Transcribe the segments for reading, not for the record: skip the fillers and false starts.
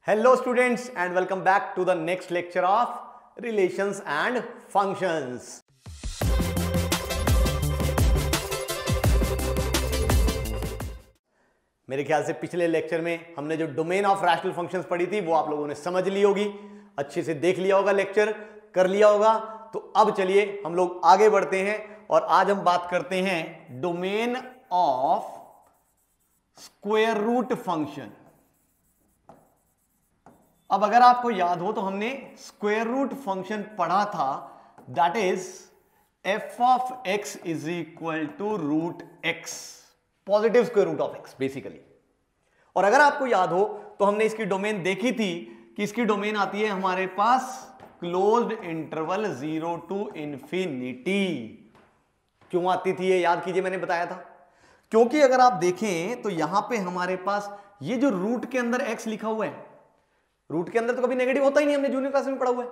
Hello students and welcome back to the next lecture of relations and functions. मेरे ख्याल से पिछले lecture में हमने जो डोमेन ऑफ रैशनल फंक्शंस पढ़ी थी वो आप लोगों ने समझ ली होगी, अच्छे से देख लिया होगा, लेक्चर कर लिया होगा। तो अब चलिए हम लोग आगे बढ़ते हैं और आज हम बात करते हैं domain of square root function. अब अगर आपको याद हो तो हमने स्क्वायर रूट फंक्शन पढ़ा था, that is f of x is equal to root x, positive square root of x basically. और अगर आपको याद हो तो हमने इसकी डोमेन देखी थी कि इसकी डोमेन आती है हमारे पास क्लोज्ड इंटरवल 0 टू इंफिनिटी। क्यों आती थी ये याद कीजिए, मैंने बताया था क्योंकि अगर आप देखें तो यहां पे हमारे पास ये जो रूट के अंदर एक्स लिखा हुआ है, रूट के अंदर तो कभी नेगेटिव होता ही नहीं, हमने जूनियर क्लास में पढ़ा हुआ है।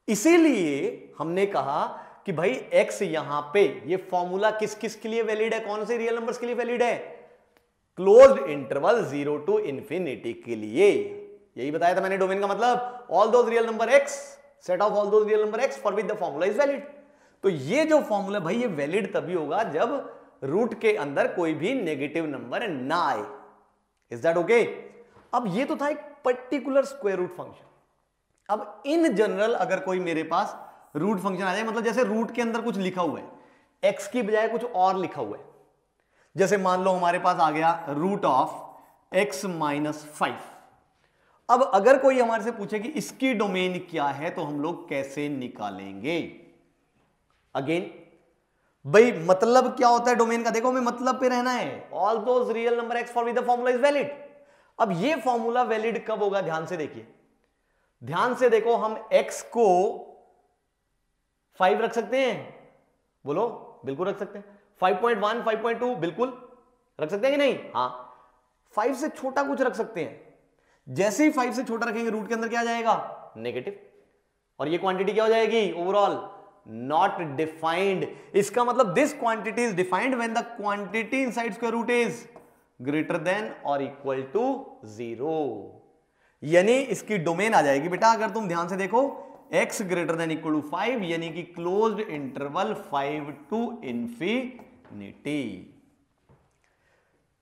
इसीलिए हमने कहा कि भाई x यहां पे ये फॉर्मूला किस किस के लिए वैलिड है, कौन से रियल नंबर्स के लिए वैलिड है? क्लोज्ड इंटरवल 0 टू इंफिनिटी के लिए। यही बताया था मैंने डोमेन का मतलब, all those real number x, set of all those real number x for which the formula is valid. तो ये जो फॉर्मूला भाई ये वैलिड तभी होगा जब रूट के अंदर कोई भी नेगेटिव नंबर ना आए। Is that okay? अब ये तो था एक पर्टिकुलर स्क्वायर रूट फंक्शन। अब इन जनरल अगर कोई मेरे पास रूट फंक्शन आ जाए, मतलब जैसे रूट के अंदर कुछ लिखा हुआ है, एक्स की बजाय कुछ और लिखा हुआ है, जैसे मान लो हमारे पास आ गया रूट ऑफ एक्स माइनस 5। अब अगर कोई हमारे से पूछे कि इसकी डोमेन क्या है तो हम लोग कैसे निकालेंगे? अगेन भाई मतलब क्या होता है डोमेन का? देखो हमें मतलब पे रहना है, all those real number x for which the formula is valid. अब ये फॉर्मूला वैलिड कब होगा? ध्यान से देखिए, ध्यान से देखो, हम x को 5 रख सकते हैं, बोलो बिल्कुल रख सकते हैं। 5.1 5.2 बिल्कुल रख सकते हैं कि नहीं? हाँ, 5 से छोटा कुछ रख सकते हैं। जैसे ही 5 से छोटा रखेंगे रूट के अंदर क्या आ जाएगा? नेगेटिव। और ये क्वांटिटी क्या हो जाएगी? Overall not defined. इसका मतलब this quantity is defined when the quantity inside square root is greater than और इक्वल टू 0। यानी इसकी डोमेन आ जाएगी बेटा, अगर तुम ध्यान से देखो, x greater than equal to 5, यानी कि क्लोज्ड इंटरवल 5 टू इंफिनिटी।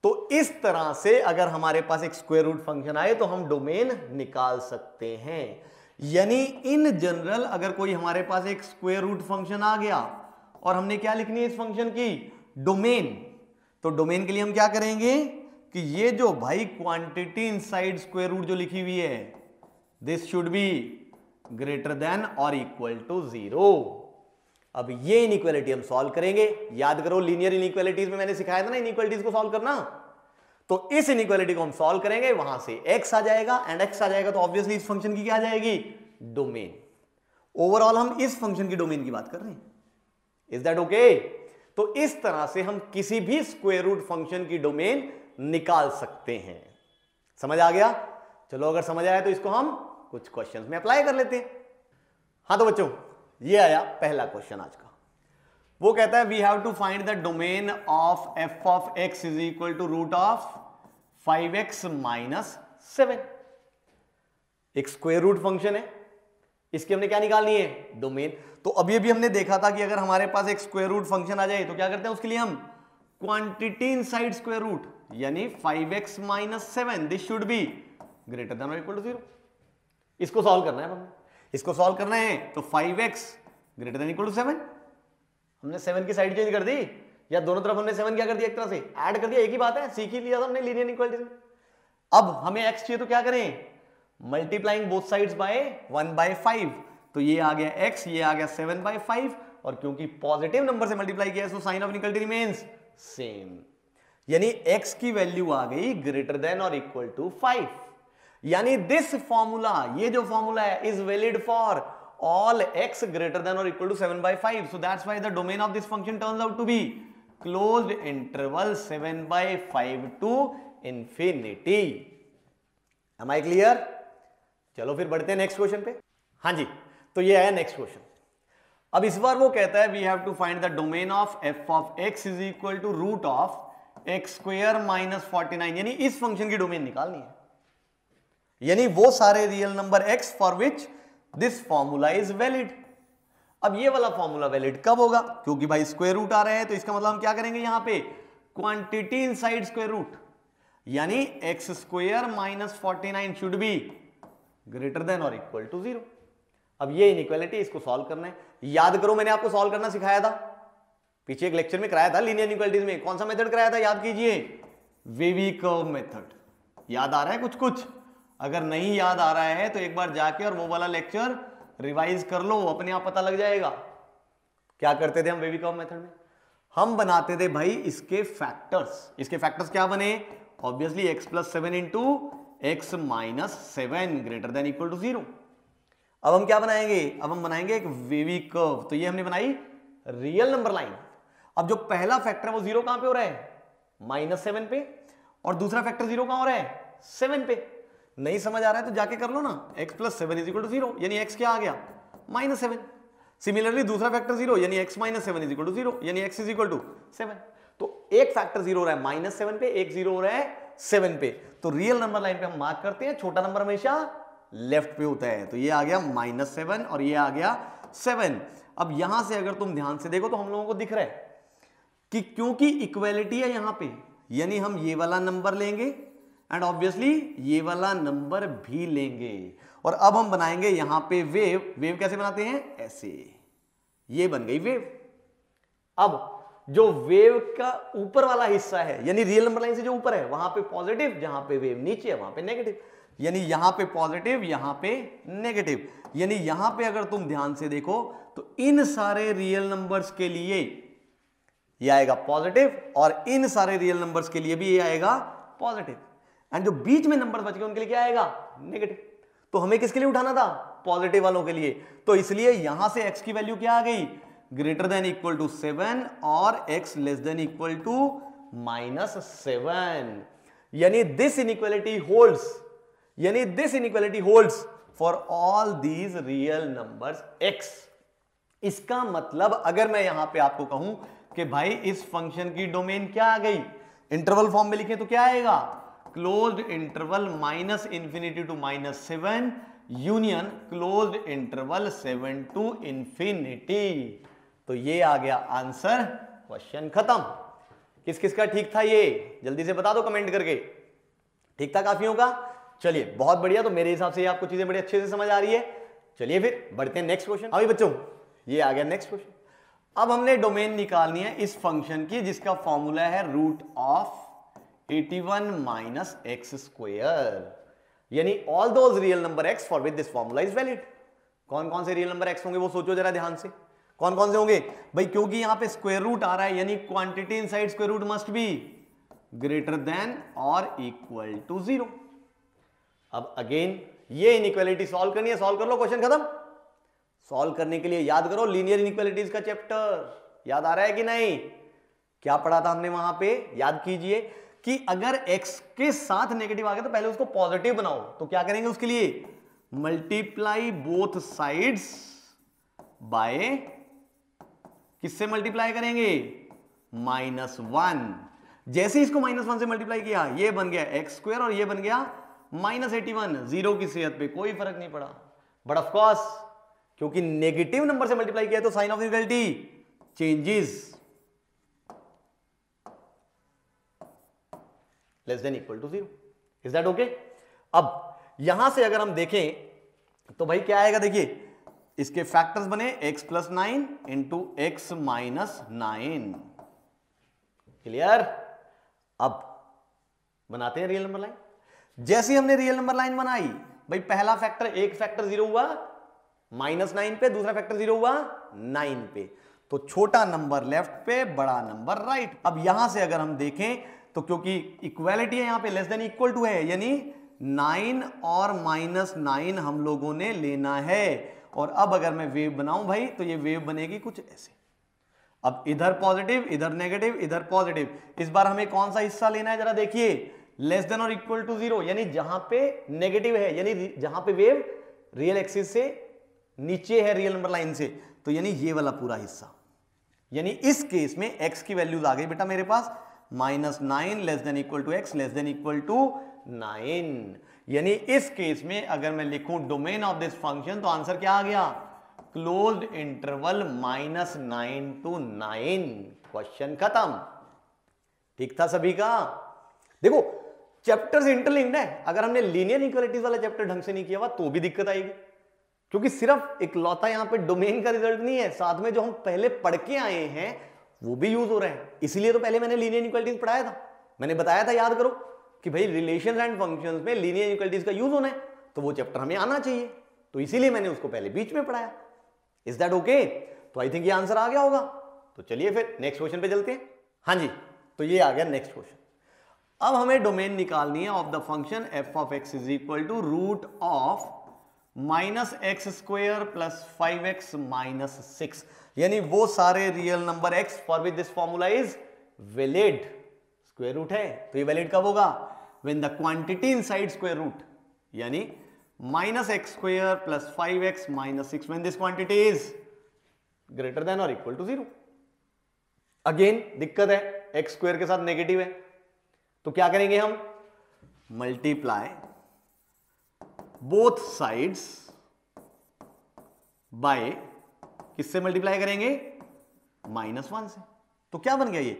तो इस तरह से अगर हमारे पास एक स्क्वायर रूट फंक्शन आए तो हम डोमेन निकाल सकते हैं। यानी इन जनरल अगर कोई हमारे पास एक स्क्वायर रूट फंक्शन आ गया और हमने क्या लिखनी है इस फंक्शन की? डोमेन। तो डोमेन के लिए हम क्या करेंगे कि ये जो भाई क्वांटिटी इनसाइड स्क्वायर रूट जो लिखी हुई है, this should be greater than और इक्वल टू 0। अब ये इनइक्वालिटी हम सॉल्व करेंगे। याद करो लीनियर इनइक्वालिटीज में मैंने सिखाया था ना इनइक्वालिटीज को सॉल्व करना। तो इस इनइक्वालिटी को हम सॉल्व करेंगे, वहां से x आ जाएगा एंड x आ जाएगा, तो ऑब्वियसली इस फंक्शन की क्या आ जाएगी? डोमेन। ओवरऑल हम इस फंक्शन की डोमेन की बात कर रहे हैं। Is that okay? तो इस तरह से हम किसी भी स्क्वायर रूट फंक्शन की डोमेन निकाल सकते हैं। समझ आ गया? चलो अगर समझ आया तो इसको हम कुछ क्वेश्चंस में अप्लाई कर लेते हैं। हाँ तो बच्चों ये आया पहला क्वेश्चन आज का। वो कहता है we have to find the domain of f of x is equal to root of 5x minus 7। एक स्क्वायर रूट फंक्शन है, इसकी हमने क्या निकालनी है? डोमेन। तो अभी अभी हमने देखा था कि अगर हमारे पास एक स्क्वायर रूट फंक्शन आ जाए तो क्या करते हैं उसके लिए? हम क्वांटिटी इनसाइड स्क्वायर रूट, यानी 5x minus 7, this should be greater than और इक्वल टू 0। इसको सॉल्व करना है, इसको सॉल्व करना है तो 5x greater than equal to 7। हमने 7 की साइड चेंज कर दी, या दोनों तरफ हमने 7 क्या कर दिया? एक तरह से ऐड कर दिया, एक ही बात है, सीख ही लिया था हमने लीनियर इक्वालिटी में। अब हमें x चाहिए तो क्या करें? Multiplying both sides by 1/5। तो ये आ गया x, ये आ गया 7/5, और क्योंकि पॉजिटिव नंबर से मल्टीप्लाई किया है so sine of inequality remains same. यानी x की वैल्यू आ गई ग्रेटर देन और इक्वल टू 5। यानी दिस फॉर्मूला, ये जो फॉर्मूला है, is valid for all x greater than or equal to 7/5. So that's why the domain of this function turns out to be closed interval 7/5 to infinity. Am I clear? चलो फिर बढ़ते हैं next question पे। हाँ जी, तो ये है next question. अब इस बार वो कहता है we have to find the domain of f of x is equal to root of x square minus 49, यानी इस फंक्शन की डोमेन निकालनी है। यानी वो सारे real number x for which this formula is valid. अब ये वाला फॉर्मूला वैलिड कब होगा, क्योंकि भाई स्क्वायर रूट आ रहे हैं, तो इसका मतलब हम क्या करेंगे यहां पे क्वांटिटी इनसाइड स्क्वायर रूट, यानी x square minus 49 should be greater than और इक्वल टू 0। अब ये इनइक्वालिटी, इसको सॉल्व करना है। याद करो मैंने आपको सॉल्व करना सिखाया था, पीछे एक लेक्चर में कराया था लीनियर इनइक्वालिटीज में। कौन सा मेथड कराया था, याद कीजिए, वेवी कर्व मेथड। याद आ रहा है कुछ कुछ? अगर नहीं याद आ रहा है तो एक बार जाके और वो वाला लेक्चर रिवाइज कर लो, अपने आप पता लग जाएगा। क्या करते थे हम वेवी कर्व मेथड में? हम बनाते थे भाई इसके फैक्टर्स। इसके फैक्टर्स क्या बने? Obviously x plus 7 into x minus 7 greater than equal to 0। अब हम क्या बनाएंगे? अब हम बनाएंगे एक वेवी कर्व। तो ये हमने बनाई रियल नंबर लाइन। अब जो पहला फैक्टर है वो 0 कहां पे हो रहा है? -7 पे। और दूसरा फैक्टर 0 कहां हो रहा है? 7 पे। नहीं समझ आ रहा है तो जाके कर लो ना, x plus 7 is equal to 0, यानी x क्या आ गया? -7। सिमिलरली दूसरा फैक्टर 0, यानी x minus 7 is equal to 0, यानी x इज इक्वल टू 7। तो एक फैक्टर 0 हो रहा है -7 पे, एक 0 हो रहा है 7 पे। तो रियल नंबर लाइन पे हम मार्क करते हैं, छोटा नंबर हमेशा लेफ्ट पे होता है। तो ये आ गया -7 और ये आ गया 7। अब यहां से अगर तुम ध्यान से देखो तो हम लोगों को दिख रहा है कि क्योंकि इक्वालिटी है यहां पे, यानी हम ये वाला नंबर लेंगे एंड ऑब्वियसली ये वाला नंबर भी लेंगे। और अब हम बनाएंगे यहां पे वेव। वेव कैसे बनाते हैं? ऐसे। ये बन गई वेव। अब जो वेव का ऊपर वाला हिस्सा है, यानी रियल नंबर लाइन से जो ऊपर है, वहां पे पॉजिटिव, जहां पे वेव नीचे है वहां पे नेगेटिव। यानी यहां पे पॉजिटिव, यहां पे नेगेटिव। यानी यहां पे अगर तुम ध्यान से देखो तो इन सारे रियल नंबर्स के लिए ये आएगा पॉजिटिव और इन सारे रियल नंबर्स के लिए भी ये आएगा पॉजिटिव। एंड जो बीच में नंबर बच गए उनके लिए क्या आएगा? नेगेटिव। तो हमें किसके लिए उठाना था? पॉजिटिव वालों के लिए। तो इसलिए यहां से x की वैल्यू क्या आ गई? ग्रेटर देन इक्वल टू 7 और x less than equal to -7। यानी दिस इनइक्वालिटी होल्ड्स, यानी this inequality holds for all these real numbers x। इसका मतलब अगर मैं यहां पे आपको कहूं कि भाई इस फंक्शन की डोमेन क्या आ गई, इंटरवल फॉर्म में लिखें तो क्या आएगा? Closed interval -∞ to -7 union closed interval 7 to ∞। तो ये आ गया आंसर, क्वेश्चन खत्म। किस किस का ठीक था ये जल्दी से बता दो कमेंट करके। ठीक था काफियों का? चलिए बहुत बढ़िया। तो मेरे हिसाब से आपको चीजें बड़े अच्छे से समझ आ रही है। चलिए फिर बढ़ते हैं नेक्स्ट क्वेश्चन। अभी बच्चों ये आ गया नेक्स्ट क्वेश्चन। अब हमने डोमेन निकालनी है इस फंक्शन की जिसका फॉर्मूला है root of 81 minus x square, यानी all those real number x for which this formula is valid. कौन कौन से रियल नंबर एक्स होंगे वो सोचो जरा ध्यान से। कौन कौन से होंगे भाई? क्योंकि यहां पे स्क्वायर रूट आ रहा है, यानी quantity inside square root must be greater than और इक्वल टू 0। अब अगेन ये इनइक्वालिटी सॉल्व करनी है। सॉल्व कर लो, क्वेश्चन खत्म। सॉल्व करने के लिए याद करो लीनियर इनइक्वालिटीज का चैप्टर। याद आ रहा है कि नहीं? क्या पढ़ा था हमने वहां पे? याद कीजिए कि अगर x के साथ नेगेटिव आ गया तो पहले उसको पॉजिटिव बनाओ। तो क्या करेंगे उसके लिए? मल्टीप्लाई बोथ साइड्स बाय, किससे मल्टीप्लाई करेंगे? -1। जैसे इसको -1 से मल्टीप्लाई किया ये बन गया x स्क्वायर और ये बन गया -81। 0 की सेहत पे कोई फर्क नहीं पड़ा। बट ऑफ कोर्स क्योंकि नेगेटिव नंबर से मल्टीप्लाई किया तो sign of equality changes, less than equal to 0। Is that okay? अब यहां से अगर हम देखें तो भाई क्या आएगा? देखिए इसके फैक्टर्स बने x plus 9 into x minus 9। Clear? अब बनाते हैं रियल नंबर लाइन। जैसे हमने रियल नंबर लाइन बनाई भाई पहला फैक्टर, एक फैक्टर 0 हुआ -9 पे, दूसरा फैक्टर 0 हुआ 9 पे। तो छोटा नंबर लेफ्ट पे, बड़ा नंबर राइट। अब यहां से अगर हम देखें तो क्योंकि इक्वालिटी है यहां पे, लेस देन इक्वल टू है, यानी 9 और -9 हम लोगों ने लेना है। और अब अगर मैं वेव बनाऊं भाई तो ये वेव बनेगी कुछ ऐसे। अब इधर पॉजिटिव, इधर नेगेटिव, इधर पॉजिटिव। इस बार हमें कौन सा हिस्सा लेना है जरा देखिए, लेस देन और इक्वल टू 0, यानी जहां पे नेगेटिव है, यानी जहां पे वेव रियल एक्सिस से नीचे है रियल नंबर लाइन से, तो यानी ये वाला पूरा हिस्सा। यानी इस केस में x की वैल्यूज आ गई बेटा मेरे पास -9 less than equal to x less than equal to 9। यानी इस केस में अगर मैं लिखूं डोमेन ऑफ दिस फंक्शन तो आंसर क्या आ गया, क्लोज्ड इंटरवल -9 to 9। क्वेश्चन खत्म। ठीक था सभी का। देखो चैप्टर्स इंटरलिंक्ड है, अगर हमने लीनियर इक्वालिटीज वाला चैप्टर ढंग से नहीं किया हुआ तो भी दिक्कत आएगी, क्योंकि सिर्फ इकलौता यहां पे डोमेन का रिजल्ट नहीं है, साथ में जो हम पहले पढ़ के आए हैं वो भी यूज हो रहे हैं। इसीलिए तो पहले मैंने लीनियर इक्वालिटीज पढ़ाया था, मैंने बताया था, याद करो कि भाई रिलेशन एंड फंक्शंस में लीनियर इक्वालिटीज का यूज होना है, तो वो चैप्टर हमें आना चाहिए, तो इसीलिए मैंने उसको पहले बीच में पढ़ाया। Is that okay? तो आई थिंक ये आंसर आ गया होगा। तो चलिए फिर नेक्स्ट क्वेश्चन पे चलते हैं। हाँ जी, तो ये आ गया नेक्स्ट क्वेश्चन। अब हमें डोमेन निकालनी है of the function f of x is equal to root of -x² plus 5x minus 6, यानी वो सारे real number x for which this formula is valid. Square root है तो ये वैलिड कब होगा, when the quantity inside square root, यानी -x² plus 5x minus 6 when this quantity is greater than और इक्वल टू 0। अगेन दिक्कत है, x² के साथ नेगेटिव है, तो क्या करेंगे हम, मल्टीप्लाई बोथ साइड्स बाय, किससे मल्टीप्लाई करेंगे, -1 से। तो क्या बन गया ये,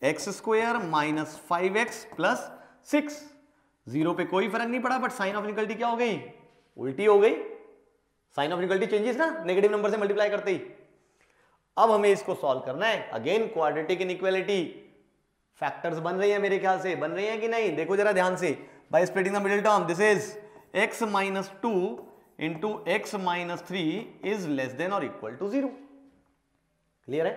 x² माइनस 5x प्लस 6। 0 पे कोई फर्क नहीं पड़ा, बट साइन ऑफ इनइक्वालिटी क्या हो गई, उल्टी हो गई। साइन ऑफ इनइक्वालिटी चेंजेस ना नेगेटिव नंबर से मल्टीप्लाई करते ही। अब हमें इसको सॉल्व करना है, अगेन क्वाड्रेटिक इनइक्वालिटी, फैक्टर्स बन रही है मेरे ख्याल से, बन रही है कि नहीं, देखो जरा ध्यान से। By splitting the middle term, this is x minus 2 into x minus 3 is less than और इक्वल टू 0। क्लियर है?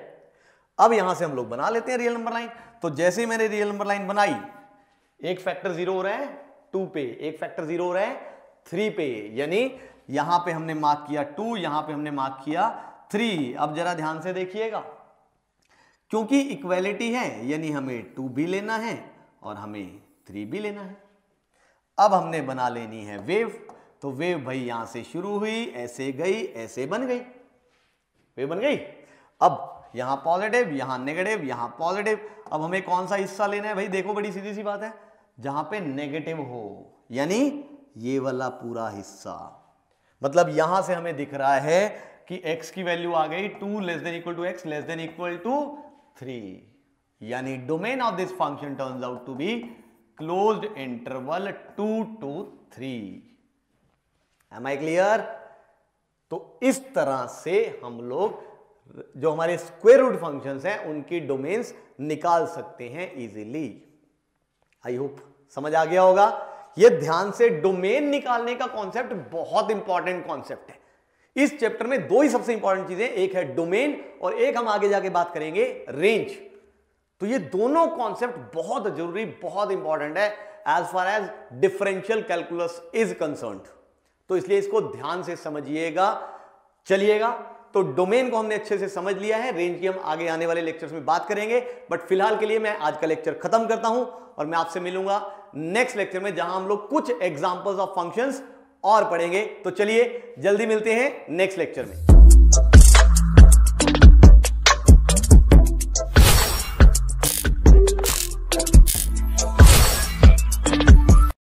अब यहां से हम लोग बना लेते हैं रियल नंबर लाइन। तो जैसे ही मैंने रियल नंबर लाइन बनाई, एक फैक्टर 0 हो रहा है 2 पे, एक फैक्टर 0 हो रहा है 3 पे, यानी यहां पे हमने मार्क किया 2, यहां पे हमने मार्क किया 3। अब जरा ध्यान से देखिएगा, क्योंकि इक्वालिटी है यानी हमें 2 भी लेना है और हमें 3 भी लेना है। अब हमने बना लेनी है वेव, तो वेव भाई यहां से शुरू हुई, ऐसे गई, ऐसे बन गई, वेव बन गई। अब यहां पॉजिटिव, यहां नेगेटिव, यहां पॉजिटिव। अब हमें कौन सा हिस्सा लेना है भाई, देखो बड़ी सीधी सी बात है, जहां पे नेगेटिव हो, यानी ये वाला पूरा हिस्सा। मतलब यहां से हमें दिख रहा है कि x की वैल्यू आ गई 2 less than equal to x less than equal to 3, यानी domain of this function turns out to be closed interval 2 to 3। Am I clear? तो इस तरह से हम लोग जो हमारे स्क्वायर रूट फंक्शंस हैं उनकी डोमेन्स निकाल सकते हैं इजीली। आई होप समझ आ गया होगा। यह ध्यान से, डोमेन निकालने का कॉन्सेप्ट बहुत इंपॉर्टेंट कॉन्सेप्ट है। इस चैप्टर में 2 ही सबसे इंपॉर्टेंट चीजें, एक है डोमेन और एक हम आगे जाके बात करेंगे रेंज। तो ये दोनों कॉन्सेप्ट बहुत जरूरी, बहुत इंपॉर्टेंट है as far as differential calculus is concerned. तो इसलिए इसको ध्यान से समझिएगा, चलिएगा। तो डोमेन को हमने अच्छे से समझ लिया है, रेंज की हम आगे आने वाले लेक्चर्स में बात करेंगे, बट फिलहाल के लिए मैं आज का लेक्चर खत्म करता हूं और मैं आपसे मिलूंगा नेक्स्ट लेक्चर में, जहां हम लोग कुछ एग्जांपल्स ऑफ फंक्शंस और पढ़ेंगे। तो चलिए जल्दी मिलते हैं नेक्स्ट लेक्चर में।